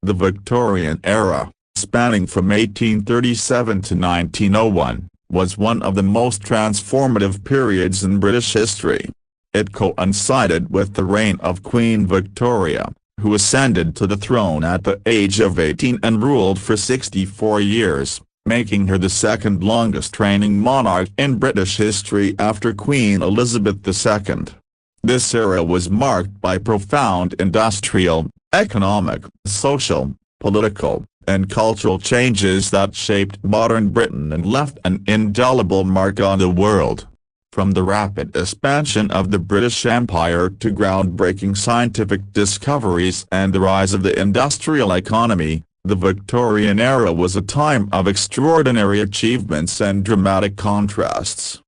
The Victorian era, spanning from 1837 to 1901, was one of the most transformative periods in British history. It coincided with the reign of Queen Victoria, who ascended to the throne at the age of 18 and ruled for 64 years, making her the second longest reigning monarch in British history after Queen Elizabeth II. This era was marked by profound industrial, economic, social, political, and cultural changes that shaped modern Britain and left an indelible mark on the world. From the rapid expansion of the British Empire to groundbreaking scientific discoveries and the rise of the industrial economy, the Victorian era was a time of extraordinary achievements and dramatic contrasts.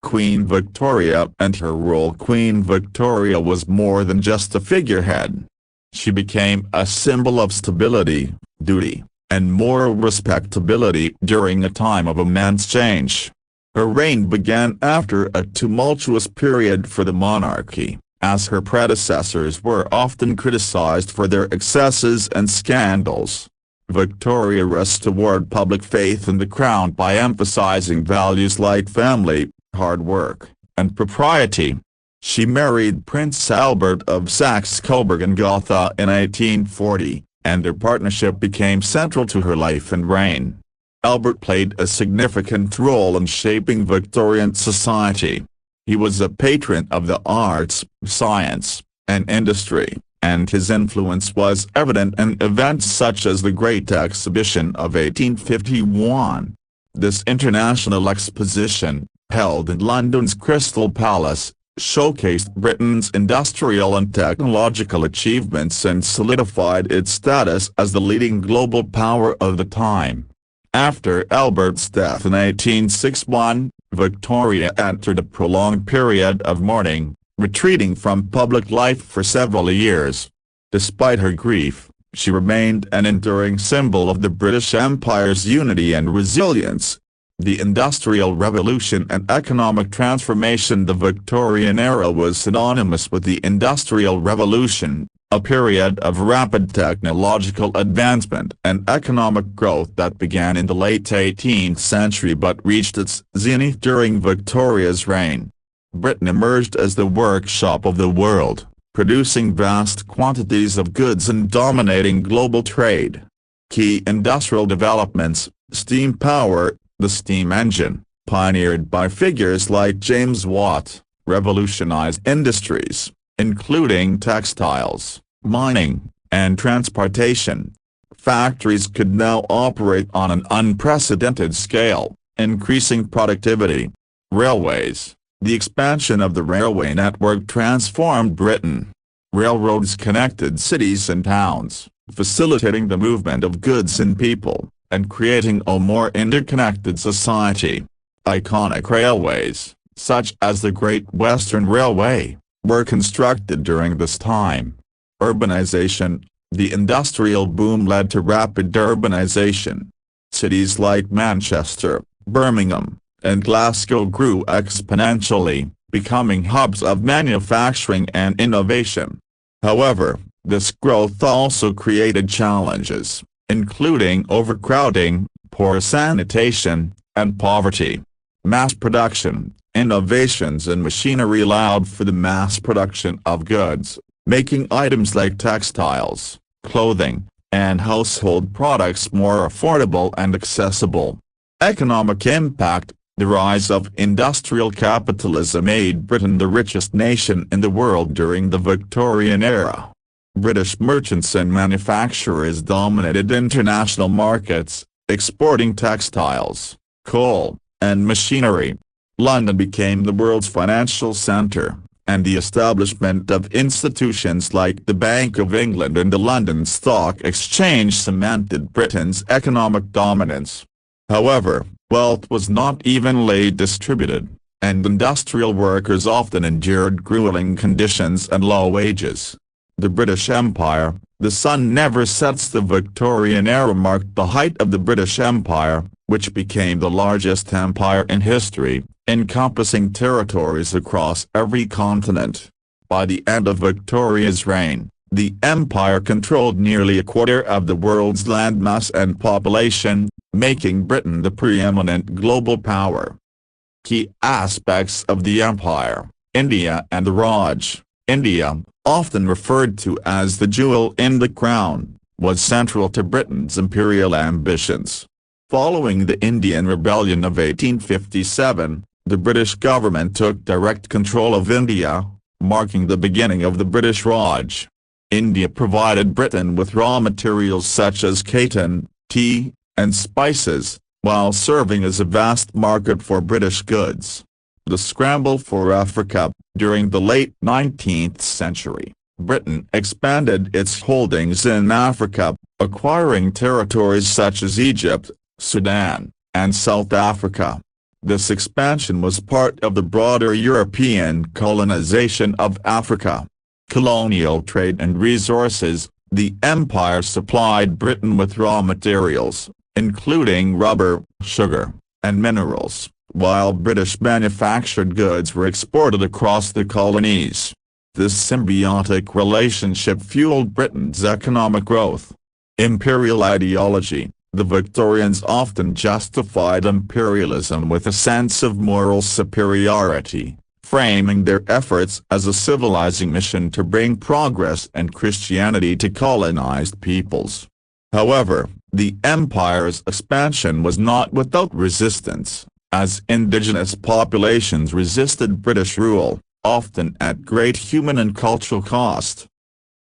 Queen Victoria and her rule. Queen Victoria was more than just a figurehead. She became a symbol of stability, duty, and moral respectability during a time of immense change. Her reign began after a tumultuous period for the monarchy, as her predecessors were often criticized for their excesses and scandals. Victoria restored public faith in the crown by emphasizing values like family, hard work, and propriety. She married Prince Albert of Saxe-Coburg and Gotha in 1840, and their partnership became central to her life and reign. Albert played a significant role in shaping Victorian society. He was a patron of the arts, science, and industry, and his influence was evident in events such as the Great Exhibition of 1851. This international exposition, held in London's Crystal Palace, showcased Britain's industrial and technological achievements and solidified its status as the leading global power of the time. After Albert's death in 1861, Victoria entered a prolonged period of mourning, retreating from public life for several years. Despite her grief, she remained an enduring symbol of the British Empire's unity and resilience. The Industrial Revolution and economic transformation. The Victorian era was synonymous with the Industrial Revolution, a period of rapid technological advancement and economic growth that began in the late 18th century but reached its zenith during Victoria's reign. Britain emerged as the workshop of the world, producing vast quantities of goods and dominating global trade. Key industrial developments: steam power. The steam engine, pioneered by figures like James Watt, revolutionized industries, including textiles, mining, and transportation. Factories could now operate on an unprecedented scale, increasing productivity. Railways. The expansion of the railway network transformed Britain. Railroads connected cities and towns, facilitating the movement of goods and people, and creating a more interconnected society. Iconic railways, such as the Great Western Railway, were constructed during this time. Urbanization. The industrial boom led to rapid urbanization. Cities like Manchester, Birmingham, and Glasgow grew exponentially, becoming hubs of manufacturing and innovation. However, this growth also created challenges, including overcrowding, poor sanitation, and poverty. Mass production. Innovations in machinery allowed for the mass production of goods, making items like textiles, clothing, and household products more affordable and accessible. Economic impact. The rise of industrial capitalism made Britain the richest nation in the world during the Victorian era. British merchants and manufacturers dominated international markets, exporting textiles, coal, and machinery. London became the world's financial centre, and the establishment of institutions like the Bank of England and the London Stock Exchange cemented Britain's economic dominance. However, wealth was not evenly distributed, and industrial workers often endured grueling conditions and low wages. The British Empire. The sun never sets. The Victorian era marked the height of the British Empire, which became the largest empire in history, encompassing territories across every continent. By the end of Victoria's reign, The empire controlled nearly a quarter of the world's landmass and population, making Britain the preeminent global power. Key aspects of the empire: India and the Raj. India, often referred to as the jewel in the crown, was central to Britain's imperial ambitions. Following the Indian Rebellion of 1857, the British government took direct control of India, marking the beginning of the British Raj. India provided Britain with raw materials such as cotton, tea, and spices, while serving as a vast market for British goods. The scramble for Africa. During the late 19th century, Britain expanded its holdings in Africa, acquiring territories such as Egypt, Sudan, and South Africa. This expansion was part of the broader European colonization of Africa. Colonial trade and resources. The empire supplied Britain with raw materials, including rubber, sugar, and minerals, while British manufactured goods were exported across the colonies. This symbiotic relationship fueled Britain's economic growth. Imperial ideology. The Victorians often justified imperialism with a sense of moral superiority, framing their efforts as a civilizing mission to bring progress and Christianity to colonized peoples. However, the empire's expansion was not without resistance, as indigenous populations resisted British rule, often at great human and cultural cost.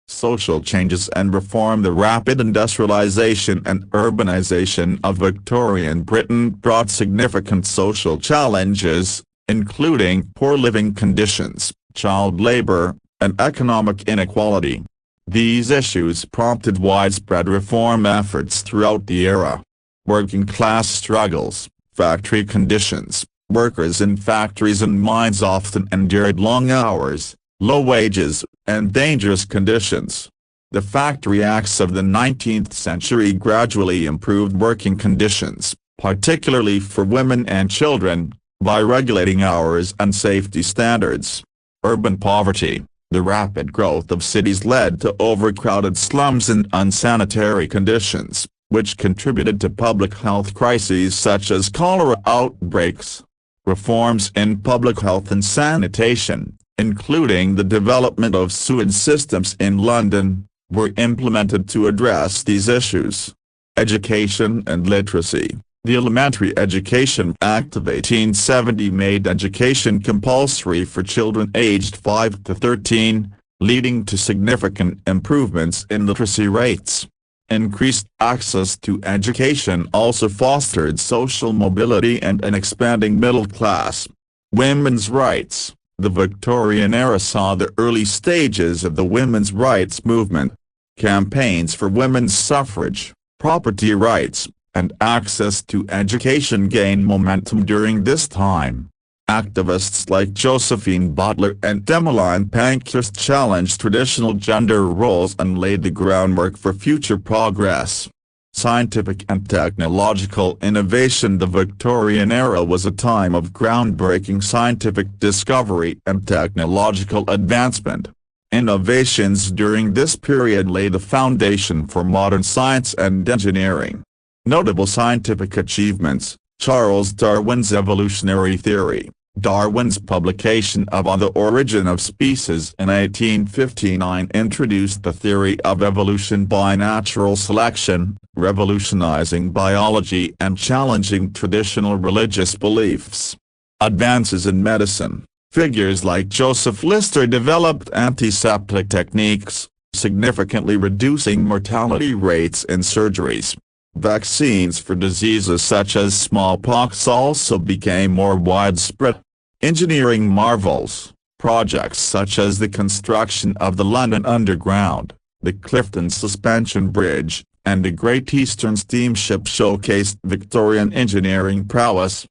Social changes and reform. The rapid industrialization and urbanization of Victorian Britain brought significant social challenges, including poor living conditions, child labor, and economic inequality. These issues prompted widespread reform efforts throughout the era. Working-class struggles. Factory conditions. Workers in factories and mines often endured long hours, low wages, and dangerous conditions. The Factory Acts of the 19th century gradually improved working conditions, particularly for women and children, by regulating hours and safety standards. Urban poverty. The rapid growth of cities led to overcrowded slums and unsanitary conditions, which contributed to public health crises such as cholera outbreaks. Reforms in public health and sanitation, including the development of sewage systems in London, were implemented to address these issues. Education and literacy. The Elementary Education Act of 1870 made education compulsory for children aged 5 to 13, leading to significant improvements in literacy rates. Increased access to education also fostered social mobility and an expanding middle class. Women's rights. The Victorian era saw the early stages of the women's rights movement. Campaigns for women's suffrage, property rights, and access to education gained momentum during this time. Activists like Josephine Butler and Emmeline Pankhurst challenged traditional gender roles and laid the groundwork for future progress. Scientific and technological innovation. The Victorian era was a time of groundbreaking scientific discovery and technological advancement. Innovations during this period laid the foundation for modern science and engineering. Notable scientific achievements. Charles Darwin's evolutionary theory. Darwin's publication of On the Origin of Species in 1859 introduced the theory of evolution by natural selection, revolutionizing biology and challenging traditional religious beliefs. Advances in medicine. Figures like Joseph Lister developed antiseptic techniques, significantly reducing mortality rates in surgeries. Vaccines for diseases such as smallpox also became more widespread. Engineering marvels. Projects such as the construction of the London Underground, the Clifton Suspension Bridge, and the Great Eastern Steamship showcased Victorian engineering prowess.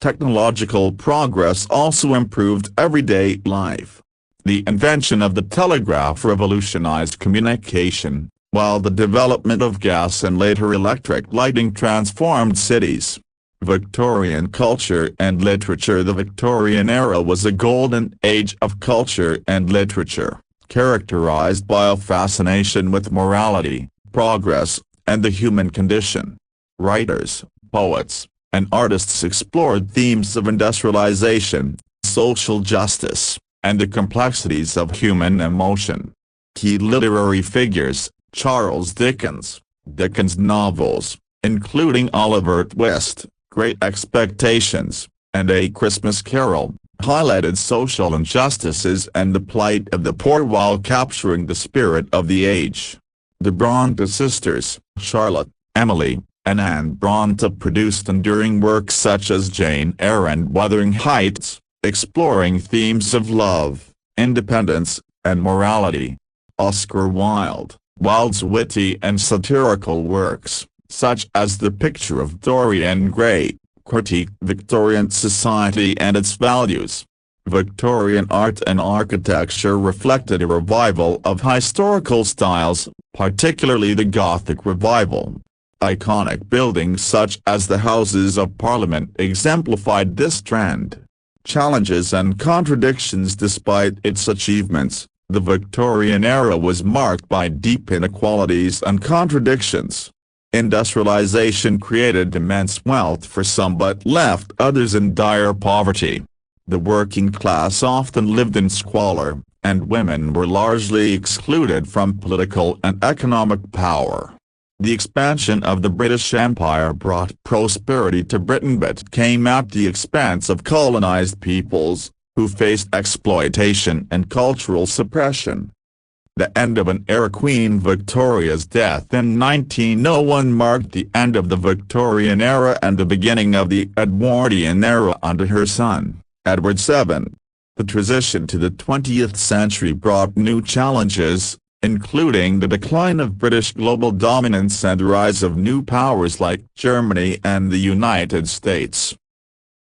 Technological progress also improved everyday life. The invention of the telegraph revolutionized communication, while the development of gas and later electric lighting transformed cities. Victorian culture and literature. The Victorian era was a golden age of culture and literature, characterized by a fascination with morality, progress, and the human condition. Writers, poets, and artists explored themes of industrialization, social justice, and the complexities of human emotion. Key literary figures: Charles Dickens. Dickens' novels, including Oliver Twist, Great Expectations, and A Christmas Carol, highlighted social injustices and the plight of the poor while capturing the spirit of the age. The Bronte sisters, Charlotte, Emily, and Anne Bronte, produced enduring works such as Jane Eyre and Wuthering Heights, exploring themes of love, independence, and morality. Oscar Wilde's witty and satirical works, such as The Picture of Dorian Gray, critiqued Victorian society and its values. Victorian art and architecture reflected a revival of historical styles, particularly the Gothic revival. Iconic buildings such as the Houses of Parliament exemplified this trend. Challenges and contradictions. Despite its achievements, the Victorian era was marked by deep inequalities and contradictions. Industrialization created immense wealth for some but left others in dire poverty. The working class often lived in squalor, and women were largely excluded from political and economic power. The expansion of the British Empire brought prosperity to Britain but came at the expense of colonized peoples, who faced exploitation and cultural suppression. The end of an era. Queen Victoria's death in 1901 marked the end of the Victorian era and the beginning of the Edwardian era under her son, Edward VII. The transition to the 20th century brought new challenges, including the decline of British global dominance and the rise of new powers like Germany and the United States.